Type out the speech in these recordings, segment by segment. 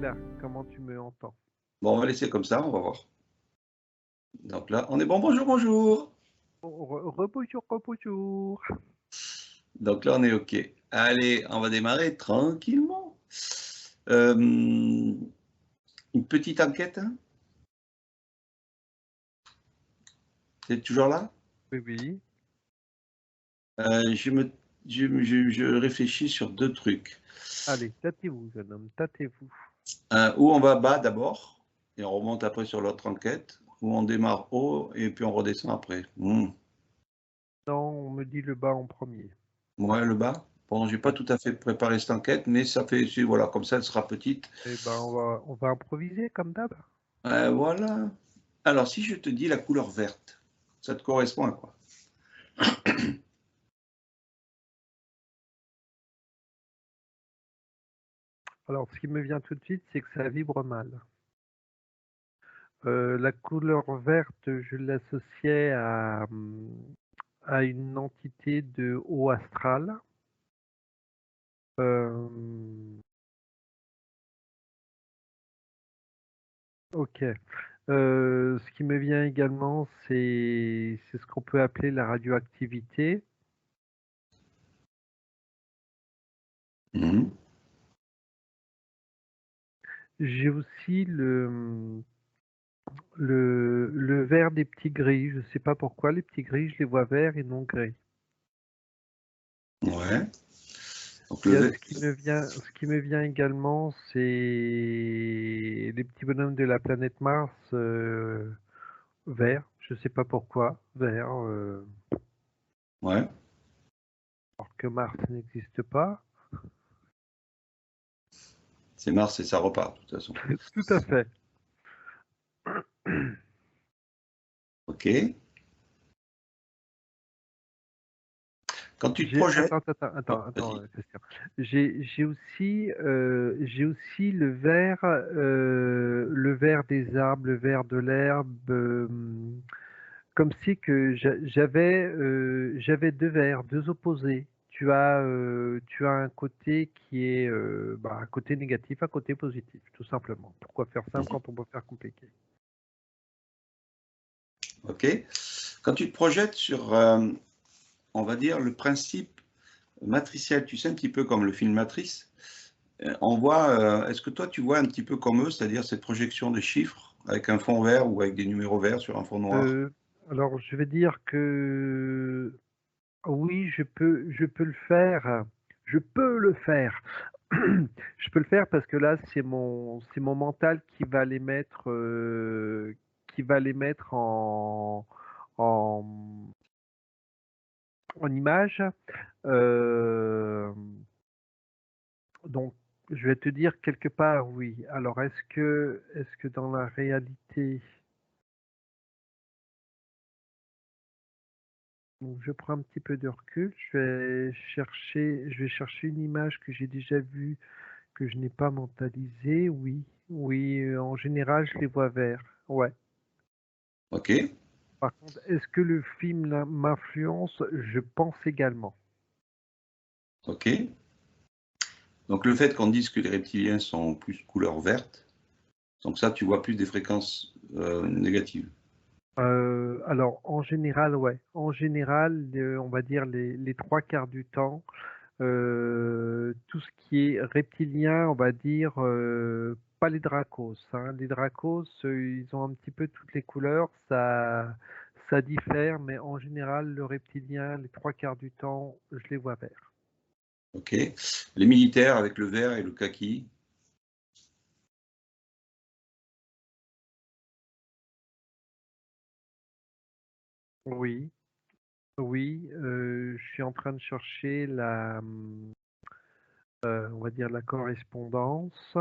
là, comment tu me entends? Bon, on va laisser comme ça, on va voir. Donc là, on est bon. Bonjour, bonjour. Rebonjour, rebonjour. Donc là, on est OK. Allez, on va démarrer tranquillement. Hem, une petite enquête, hein? Tu es toujours là? Oui, oui. Je me je réfléchis sur 2 trucs. Allez, tâtez-vous, jeune homme, tâtez-vous. Où on va bas d'abord et on remonte après sur l'autre enquête, ou on démarre haut et puis on redescend après? Non, on me dit le bas en premier. Ouais, le bas? Bon, j'ai pas Ouais. tout à fait préparé cette enquête, mais ça fait si voilà, comme ça, elle sera petite. Eh ben, on va improviser comme d'hab. Voilà. Alors, si je te dis la couleur verte, ça te correspond à quoi? Alors, ce qui me vient tout de suite, c'est que ça vibre mal. La couleur verte, je l'associais à une entité de haut astral. Euh, ok. Ce qui me vient également, c'est ce qu'on peut appeler la radioactivité. Mmh. J'ai aussi le vert des petits gris. Je sais pas pourquoi les petits gris, je les vois verts et non gris. Ouais. Donc Il le y a vert, ce qui me vient également, c'est les petits bonhommes de la planète Mars verts. Je sais pas pourquoi verts, ouais, alors que Mars n'existe pas. c'est Mars et ça repart de toute façon. Tout à fait. OK. Quand tu te J'ai projettes, ouais, attends, vas-y. Christian. J'ai aussi le vert des arbres, le vert de l'herbe, comme si que j'avais 2 verts, 2 opposés. Tu as un côté qui est, un côté négatif, un côté positif, tout simplement. Pourquoi faire simple Mmh. quand on peut faire compliqué? OK. Quand tu te projettes sur, on va dire le principe matriciel, tu sais un petit peu comme le film Matrix, on voit, est-ce que toi tu vois un petit peu comme eux, c'est-à-dire cette projection de chiffres avec un fond vert ou avec des numéros verts sur un fond noir? Heu, alors je vais dire que oui, je peux le faire. Je peux le faire. Je peux le faire parce que là, c'est mon mental qui va les mettre en en images. Hem, donc je vais te dire quelque part oui. Alors est-ce que dans la réalité, donc je prends un petit peu de recul, je vais chercher une image que j'ai déjà vue, que je n'ai pas mentalisée. Oui, oui, en général, je les vois verts. Ouais. OK, Par contre, est-ce que le film m'influence? Je pense également. OK. Donc le fait qu'on dise que les reptiliens sont plus couleur verte, donc ça, tu vois plus des fréquences, négatives? Alors en général, ouais. En général, on va dire les 3/4 du temps, tout ce qui est reptilien, on va dire, pas les Dracos, hein. Les Dracos, ils ont un petit peu toutes les couleurs, ça diffère, mais en général, le reptilien, les 3/4 du temps, je les vois verts. OK. Les militaires avec le vert et le kaki? Oui, oui, je suis en train de chercher on va dire la correspondance.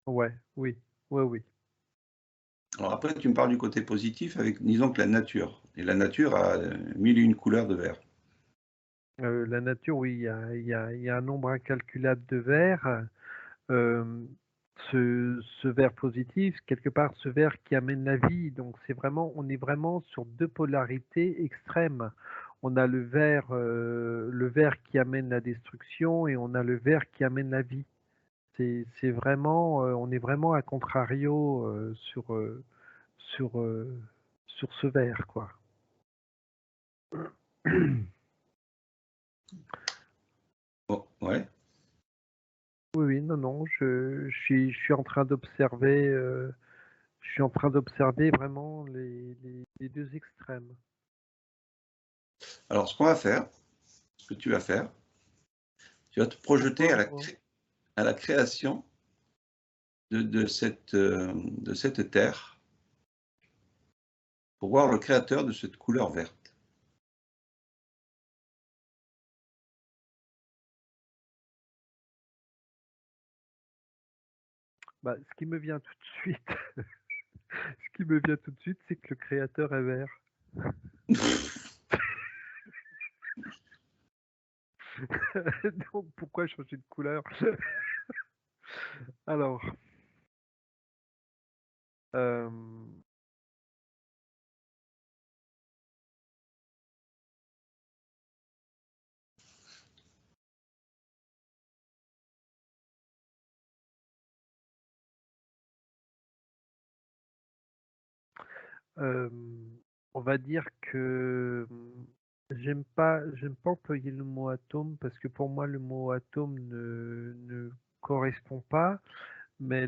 Ouais, oui, oui, oui. Alors après, tu me parles du côté positif avec, disons que la nature et la nature a, 1000 et une couleurs de vert. La nature, oui, il y a un nombre incalculable de vers. Hem, ce vers positif, quelque part, ce vers qui amène la vie, donc on est vraiment sur 2 polarités extrêmes. on a le vert qui amène la destruction et on a le vert qui amène la vie. C'est vraiment, on est vraiment à contrario sur, sur ce vert, quoi. Bon, ouais. Oui, oui, non, non, je suis en train d'observer, je suis en train d'observer vraiment les deux extrêmes. Alors, ce qu'on va faire, ce que tu vas faire, tu vas te projeter Pourquoi? à la création de cette terre pour voir le créateur de cette couleur verte. Bah, ce qui me vient tout de suite, ce qui me vient tout de suite, c'est que le créateur est vert. Donc pourquoi changer de couleur? Alors, hem, on va dire que, j'aime pas employer le mot atome parce que pour moi le mot atome ne correspond pas, mais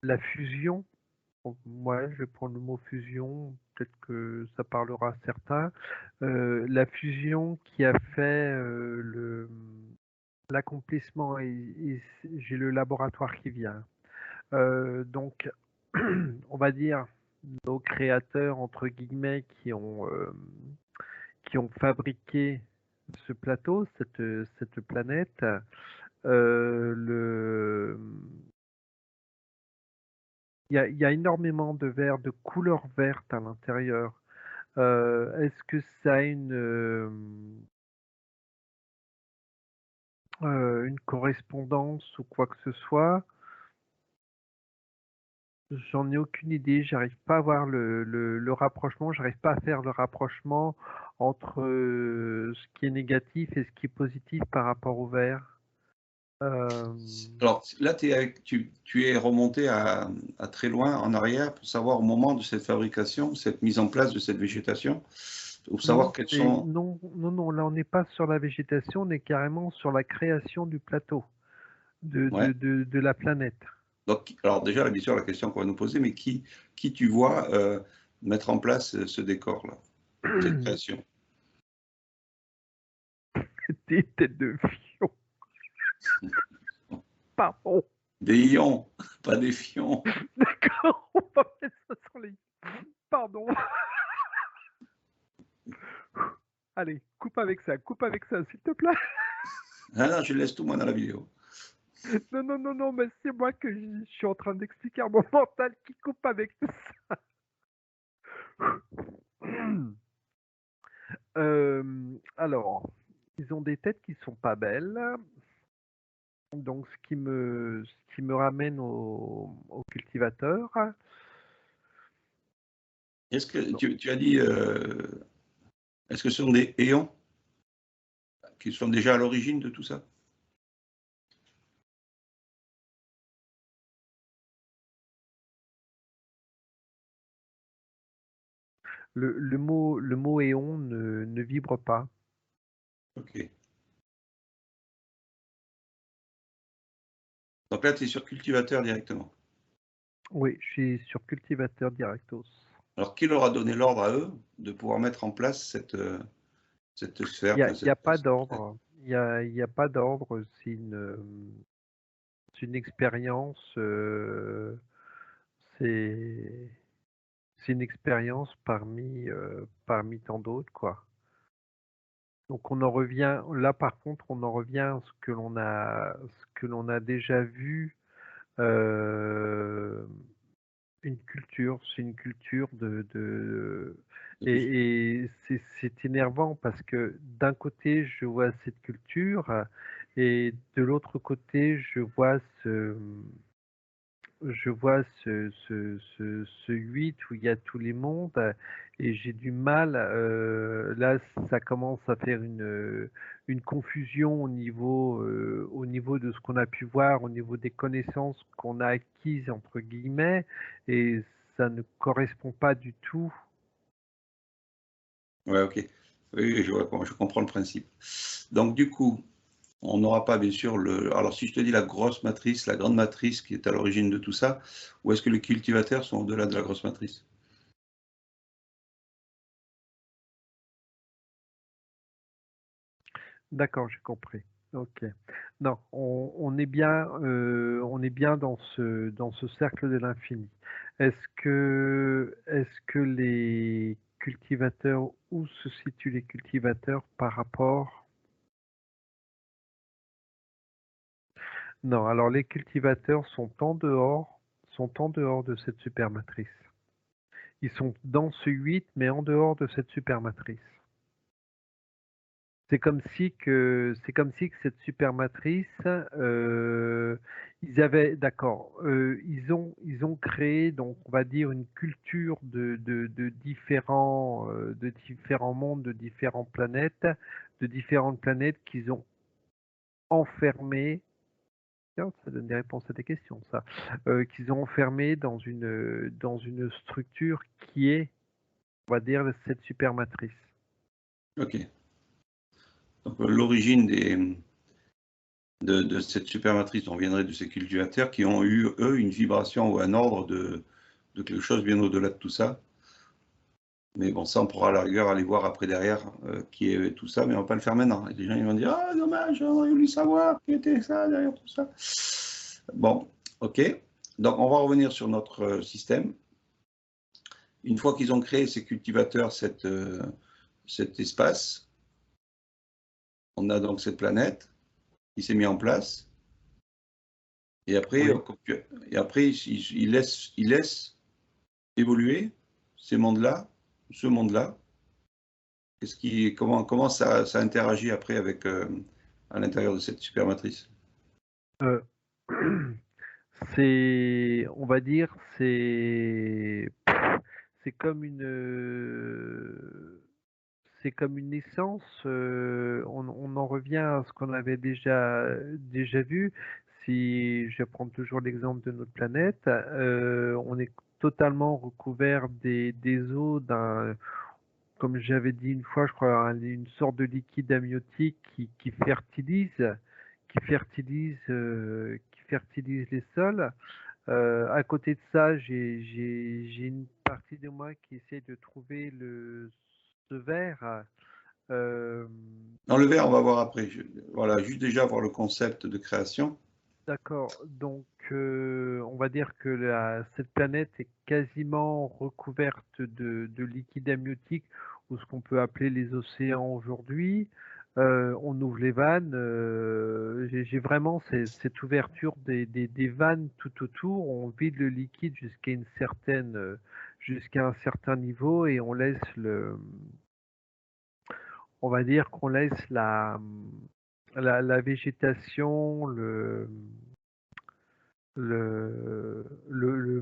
la fusion, donc ouais, je vais prendre le mot fusion, peut-être que ça parlera à certains. La fusion qui a fait, l'accomplissement et j'ai le laboratoire qui vient. Donc on va dire nos créateurs entre guillemets qui ont fabriqué ce plateau, cette planète, le il y a énormément de vert, de couleur verte à l'intérieur. Est-ce que ça a une correspondance ou quoi que ce soit? J'en ai aucune idée, j'arrive pas à voir le rapprochement, j'arrive pas à faire le rapprochement entre, ce qui est négatif et ce qui est positif par rapport au vert. Hem, Alors là, tu es remonté à très loin en arrière pour savoir au moment de cette fabrication, cette mise en place de cette végétation, pour savoir non, quels c'est sont. non, non, non, là on n'est pas sur la végétation, on est carrément sur la création du plateau, Ouais. de la planète. Donc, alors déjà, bien sûr, la question qu'on va nous poser, mais qui tu vois mettre en place ce décor-là, cette création? Des têtes de fion, pardon, Des ions, pas des fions. d'accord, on va mettre ça sur les pardon. Allez, coupe avec ça, s'il te plaît. Ah non, je laisse tout moi dans la vidéo. Non, non, non, non, mais c'est moi que je suis en train d'expliquer à mon mental qui coupe avec tout ça. Alors, ils ont des têtes qui sont pas belles, donc ce qui me ramène au cultivateur. Est-ce que Non, tu as dit, est-ce que ce sont des éons qui sont déjà à l'origine de tout ça? le mot éon ne vibre pas. OK. Donc là, tu es sur cultivateur directement. Oui, je suis sur cultivateur directos. Alors qui leur a donné l'ordre à eux de pouvoir mettre en place cette sphère, enfin Il y a pas cette planète? d'ordre. Il y a pas d'ordre. C'est une expérience. C'est c'est une expérience parmi tant d'autres, quoi. Donc on en revient là par contre, on en revient à ce que l'on a déjà vu, hem, une culture, c'est une culture de De tout ce que et c'est énervant parce que d'un côté je vois cette culture et de l'autre côté je vois je vois ce 8 où il y a tous les mondes et j'ai du mal, là, ça commence à faire une confusion au niveau de ce qu'on a pu voir, au niveau des connaissances qu'on a «acquises» entre guillemets et ça ne correspond pas du tout. Ouais, OK. Oui, oui, je comprends le principe. Donc du coup, on n'aura pas bien sûr le alors si je te dis la grosse matrice, la grande matrice qui est à l'origine de tout ça, ou est-ce que les cultivateurs sont au-delà de la grosse matrice? D'accord, j'ai compris. OK. Non, on est bien dans ce cercle de l'infini. Est-ce que les cultivateurs où se situent les cultivateurs par rapport non, alors les cultivateurs sont en dehors de cette supermatrice. Ils sont dans ce 8, mais en dehors de cette supermatrice. C'est comme si que cette supermatrice, ils avaient d'accord, ils ont créé donc on va dire une culture de différents mondes, de différentes planètes qu'ils ont enfermées. Tiens, ça donne des réponses à tes questions ça. Qu'ils ont enfermées dans une structure qui est, on va dire, cette supermatrice. OK. Donc l'origine de cette supermatrice, on viendrait de ces cultivateurs qui ont eu, eux, une vibration ou un ordre de quelque chose bien au-delà de tout ça. Mais bon, ça, on pourra à la rigueur aller voir après derrière qui est tout ça, mais on va pas le faire maintenant. Et les gens ils vont dire: «Ah dommage, j'aurais voulu savoir qui était ça derrière tout ça». Bon, OK. Donc on va revenir sur notre système. Une fois qu'ils ont créé ces cultivateurs, cet espace, on a donc cette planète qui s'est mise en place. Et après, Oui. il laisse évoluer ces mondes-là, ce monde-là. Comment ça interagit après avec, à l'intérieur de cette supermatrice? Heu, c'est on va dire, c'est comme c'est comme une essence, on en revient à ce qu'on avait déjà vu. Si je vais prendre toujours l'exemple de notre planète, on est totalement recouvert des eaux d'un comme j'avais dit une fois, je crois, une sorte de liquide amniotique qui fertilise les sols. À côté de ça, j'ai une partie de moi qui essaie de trouver ce verre. Euh, Dans le verre, on va voir après. Voilà, juste déjà voir le concept de création. d'accord, donc on va dire que cette planète est quasiment recouverte de liquide amniotique ou ce qu'on peut appeler les océans aujourd'hui. On ouvre les vannes, j'ai vraiment cette ouverture des vannes tout autour, on vide le liquide jusqu'à un certain niveau et on va dire qu'on laisse la végétation, le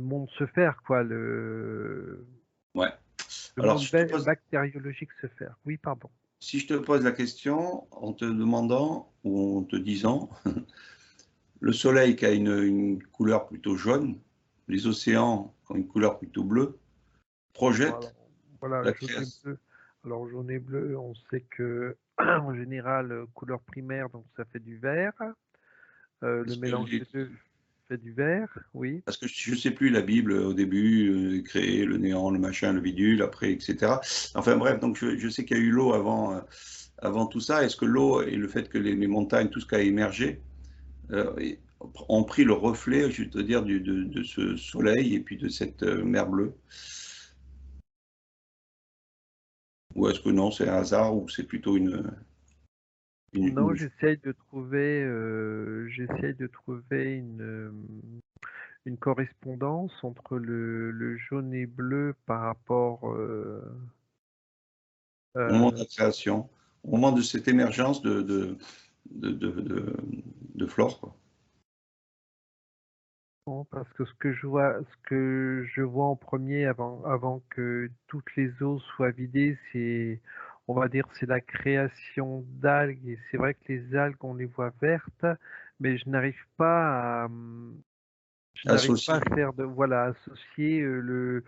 monde se faire, quoi, Ouais. le Alors, monde bactériologique se faire. Oui, pardon. si je te pose la question en te demandant ou en te disant, le soleil qui a une couleur plutôt jaune, les océans qui ont une couleur plutôt bleue, Bon, projettent alors, voilà, la jaune et création. bleu. Alors, jaune et bleu, on sait que, en général, couleur primaire, donc ça fait du vert. Le Parce que mélange des deux fait du vert, oui. Parce que je ne sais plus, la Bible, au début, créé le néant, le machin, le bidule, après, etc. Enfin bref, donc je sais qu'il y a eu l'eau avant tout ça. Est-ce que l'eau et le fait que les montagnes, tout ce qui a émergé, ont pris le reflet, je veux dire, de ce soleil et puis de cette mer bleue? Ou est-ce que non, c'est un hasard ou c'est plutôt Non, une- j'essaye de trouver une correspondance entre le jaune et bleu par rapport, au moment de euh, la création, au moment de cette émergence de, de, de, de flore, quoi. Non, parce que ce que je vois en premier avant que toutes les eaux soient vidées, on va dire, c'est la création d'algues. Et c'est vrai que les algues, on les voit vertes, mais je n'arrive pas Associé. à faire voilà, associer le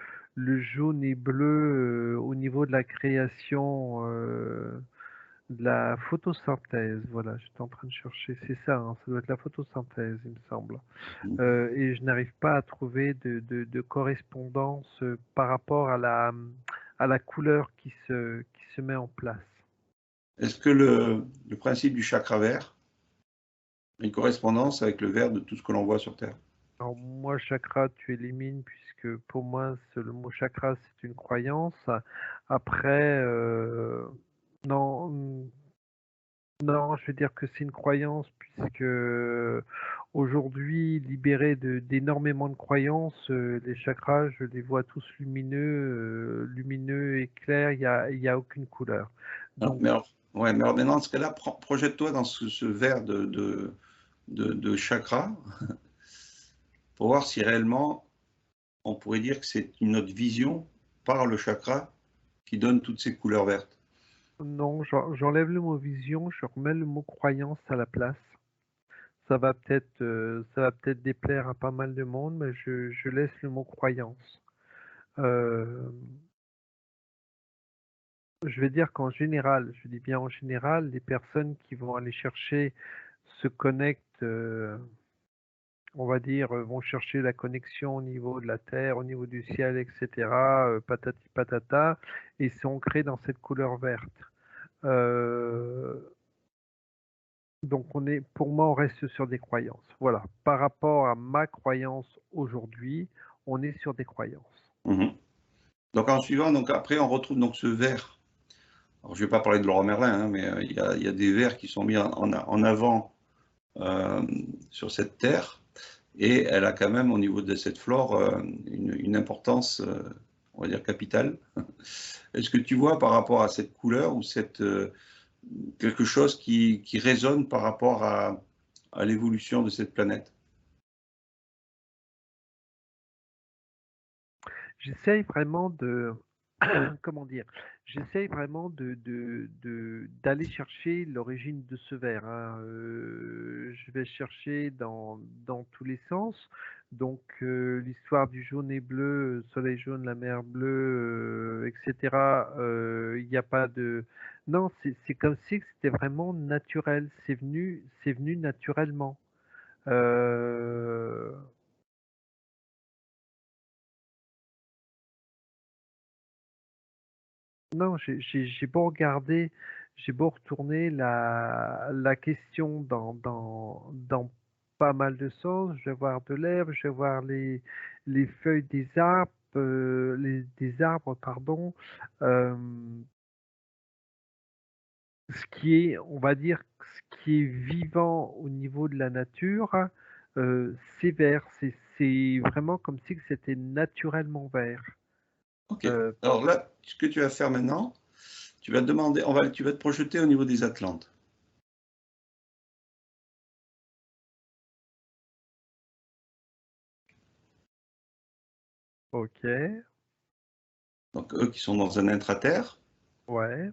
jaune et bleu au niveau de la création. De la photosynthèse, voilà, j'étais en train de chercher, c'est ça, hein, ça doit être la photosynthèse, il me semble. Et je n'arrive pas à trouver de correspondance par rapport à la couleur qui se met en place. Est-ce que le principe du chakra vert a une correspondance avec le vert de tout ce que l'on voit sur Terre? Alors moi, chakra, tu élimines, puisque pour moi, le mot chakra, c'est une croyance. Après, non, non, je vais dire que c'est une croyance puisque aujourd'hui, libérés d'énormément de croyances, les chakras, je les vois tous lumineux et clairs, il y a aucune couleur. Non, Donc, mais alors, ouais, mais alors maintenant, dans ce cas-là, projette-toi dans ce vert de chakra pour voir si réellement on pourrait dire que c'est une autre vision par le chakra qui donne toutes ces couleurs vertes. non, j'enlève le mot vision, je remets le mot croyance à la place. Ça va peut-être déplaire à pas mal de monde, mais je laisse le mot croyance. Euh, Je vais dire qu'en général, je dis bien en général, les personnes qui vont aller chercher se connectent, on va dire, vont chercher la connexion au niveau de la terre, au niveau du ciel, etc., patati patata, et sont ancrés dans cette couleur verte. Euh, donc pour moi, on reste sur des croyances. Voilà. Par rapport à ma croyance aujourd'hui, on est sur des croyances. Mhm. Donc en suivant, donc après on retrouve donc ce vert. Alors je ne vais pas parler de Leroy Merlin, hein, mais il y a des vers qui sont mis en avant euh, sur cette terre, et elle a quand même au niveau de cette flore une importance, on va dire, capitale. Est-ce que tu vois par rapport à cette couleur ou quelque chose qui résonne par rapport à l'évolution de cette planète? J'essaye vraiment comment dire? J'essaye vraiment d'aller chercher l'origine de ce verre, hein. Je vais chercher dans tous les sens. Donc, l'histoire du jaune et bleu, soleil jaune, la mer bleue, etc. Il n'y a pas de. Non, c'est comme si c'était vraiment naturel. C'est venu naturellement. Euh, Non, j'ai beau regarder, j'ai beau retourner la question dans pas mal de sens. Je vais voir de l'herbe, je vais voir les feuilles des arbres, des arbres, pardon. euh, Ce qui est, on va dire, ce qui est vivant au niveau de la nature, c'est vert. C'est vraiment comme si c'était naturellement vert. Ok. Euh, Alors là, ce que tu vas faire maintenant, tu vas te demander, tu vas te projeter au niveau des Atlantes. ok, Donc eux qui sont dans un intra-terre, ouais.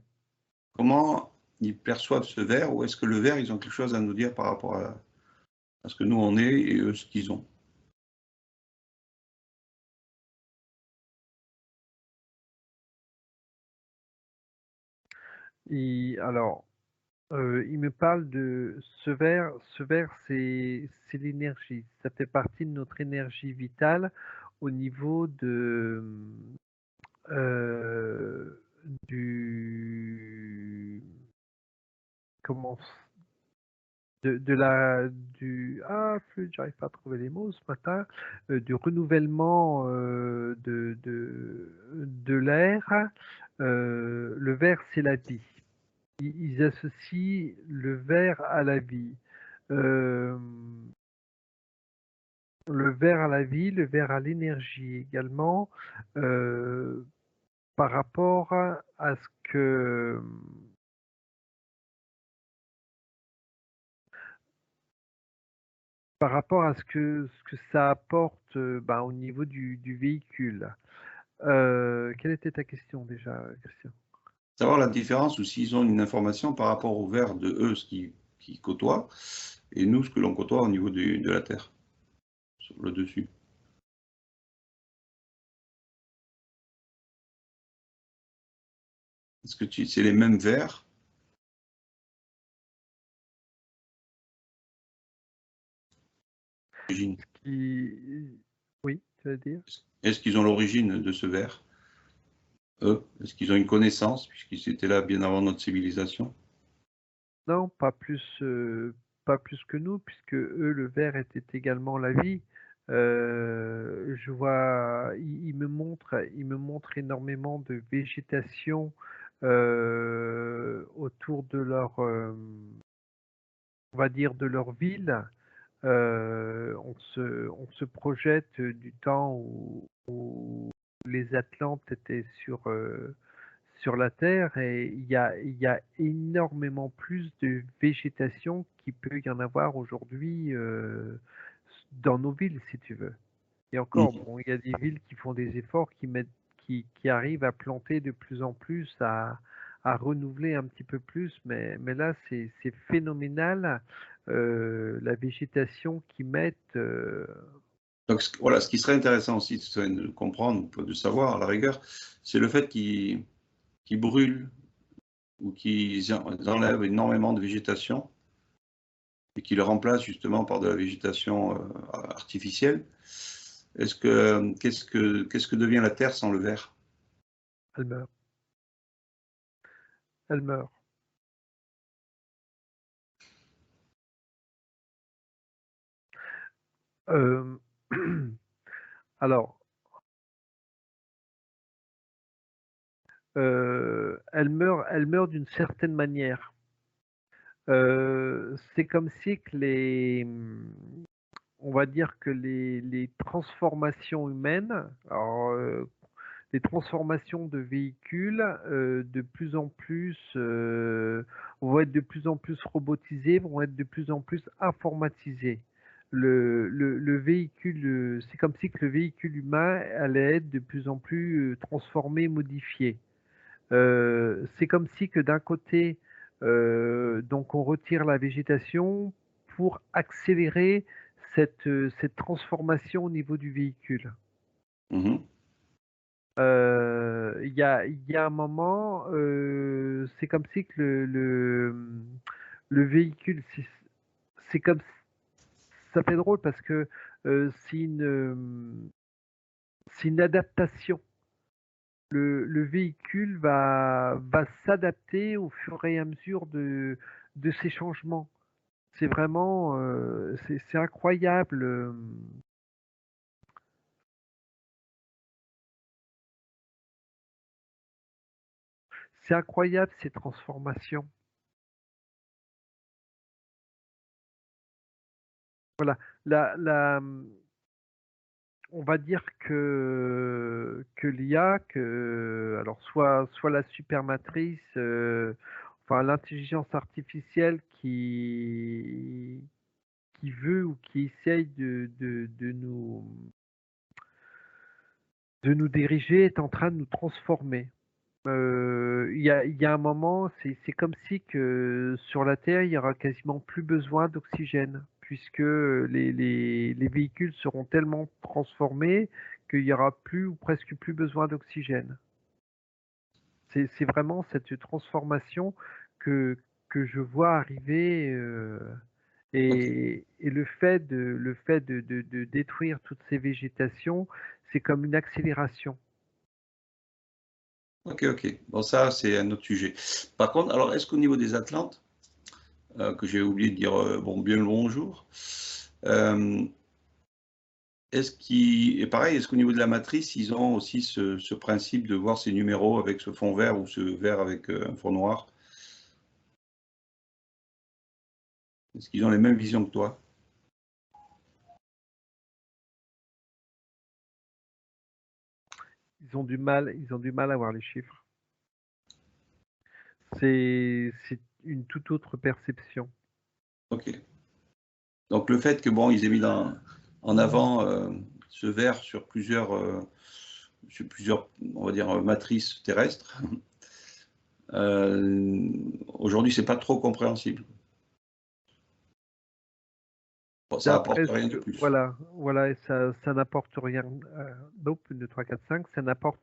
comment ils perçoivent ce verre, ou est-ce que le verre, ils ont quelque chose à nous dire par rapport à ce que nous on est et eux ce qu'ils ont? Alors, il me parle de ce verre, c'est l'énergie. Ça fait partie de notre énergie vitale au niveau euh, du, comment, de la, du, ah, plus, j'arrive pas à trouver les mots ce matin, du renouvellement de l'air. Le verre, c'est la vie. Ils associent le verre à la vie. Euh, le verre à la vie, le verre à l'énergie également, euh, par rapport à ce que par rapport à ce que ça apporte ben, au niveau du véhicule. Quelle était ta question déjà, Christian? Savoir la différence ou s'ils ont une information par rapport au verre de eux, ce qui côtoient, et nous, ce que l'on côtoie au niveau de la Terre, sur le dessus. Est-ce que c'est les mêmes verres? Origine. Oui, tu vas dire? Est-ce qu'ils ont l'origine de ce verre, eux? Est-ce qu'ils ont une connaissance, puisqu'ils étaient là bien avant notre civilisation? Non, pas plus que nous, puisque eux, le verre était également la vie. Je vois, il me montre énormément de végétation autour de on va dire, de leur ville. On se projette du temps où les Atlantes étaient sur la Terre et il y a énormément plus de végétation qu'il peut y en avoir aujourd'hui dans nos villes, si tu veux. Et encore, Mhm. bon, il y a des villes qui font des efforts, qui arrivent à planter de plus en plus, à renouveler un petit peu plus, mais là, c'est phénoménal, la végétation qu'ils mettent. Donc voilà, ce qui serait intéressant aussi de comprendre, ou de savoir à la rigueur, c'est le fait qu'ils brûlent ou qu'ils enlèvent énormément de végétation et qu'ils le remplacent justement par de la végétation artificielle. Qu'est-ce que devient la Terre sans le verre? Elle meurt, elle meurt. Euh, alors, elle meurt d'une certaine manière. C'est comme si que on va dire que les transformations humaines, alors les transformations de véhicules, de plus en plus, vont être de plus en plus robotisées, vont être de plus en plus informatisées. Le véhicule, c'est comme si que le véhicule humain allait être de plus en plus transformé, modifié. C'est comme si que d'un côté, donc on retire la végétation pour accélérer cette transformation au niveau du véhicule. Mhm. Il y a un moment, c'est comme si que le véhicule, c'est comme ça fait drôle parce que c'est une adaptation. Le véhicule va s'adapter au fur et à mesure de ces changements. C'est vraiment, c'est incroyable. C'est incroyable ces transformations. Voilà. On va dire que l'IA, alors soit la supermatrice, enfin l'intelligence artificielle qui veut ou qui essaye de nous diriger est en train de nous transformer. Il y a un moment, c'est comme si que sur la Terre, il y aura quasiment plus besoin d'oxygène, puisque les véhicules seront tellement transformés qu'il y aura plus ou presque plus besoin d'oxygène. C'est vraiment cette transformation que, que je vois arriver Ok, et le fait de détruire toutes ces végétations, c'est comme une accélération. ok, ok. Bon, ça, c'est un autre sujet. Par contre, alors, est-ce qu'au niveau des Atlantes, que j'ai oublié de dire bon, bien le bonjour, euh, et pareil, est-ce qu'au niveau de la matrice, ils ont aussi ce principe de voir ces numéros avec ce fond vert ou ce vert avec un fond noir? Est-ce qu'ils ont les mêmes visions que toi? Ils ont du mal à voir les chiffres. C'est une toute autre perception. Ok. Donc le fait que bon, ils aient mis en avant ce verre sur plusieurs, on va dire, matrices terrestres, aujourd'hui, c'est pas trop compréhensible. Bon, ça apporte D'après rien ce de que plus. voilà et ça n'apporte rien, nope, 1, 2, 3, 4, 5, ça n'apporte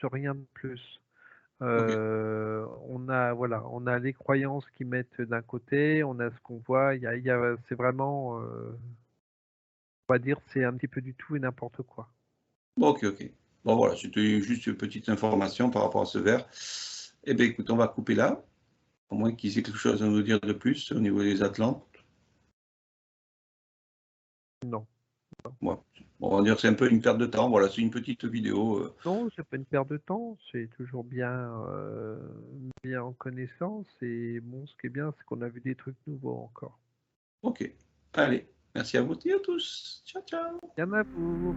rien de plus. Ok. On a les croyances qu'ils mettent d'un côté, on a ce qu'on voit, c'est vraiment, on va dire, c'est un petit peu du tout et n'importe quoi. Bon, ok, ok. Bon, voilà, c'était juste une petite information par rapport à ce verre. Eh bien, écoute, on va couper là, au moins qu'ils aient quelque chose à nous dire de plus au niveau des Atlantes. Non. Ouais. Bon, on va dire que c'est un peu une perte de temps. Voilà, c'est une petite vidéo. Non, c'est pas une perte de temps, c'est toujours bien en connaissance et bon, ce qui est bien, c'est qu'on a vu des trucs nouveaux encore. Ok. Allez, merci à vous et à tous. Ciao, ciao. Il y en a pour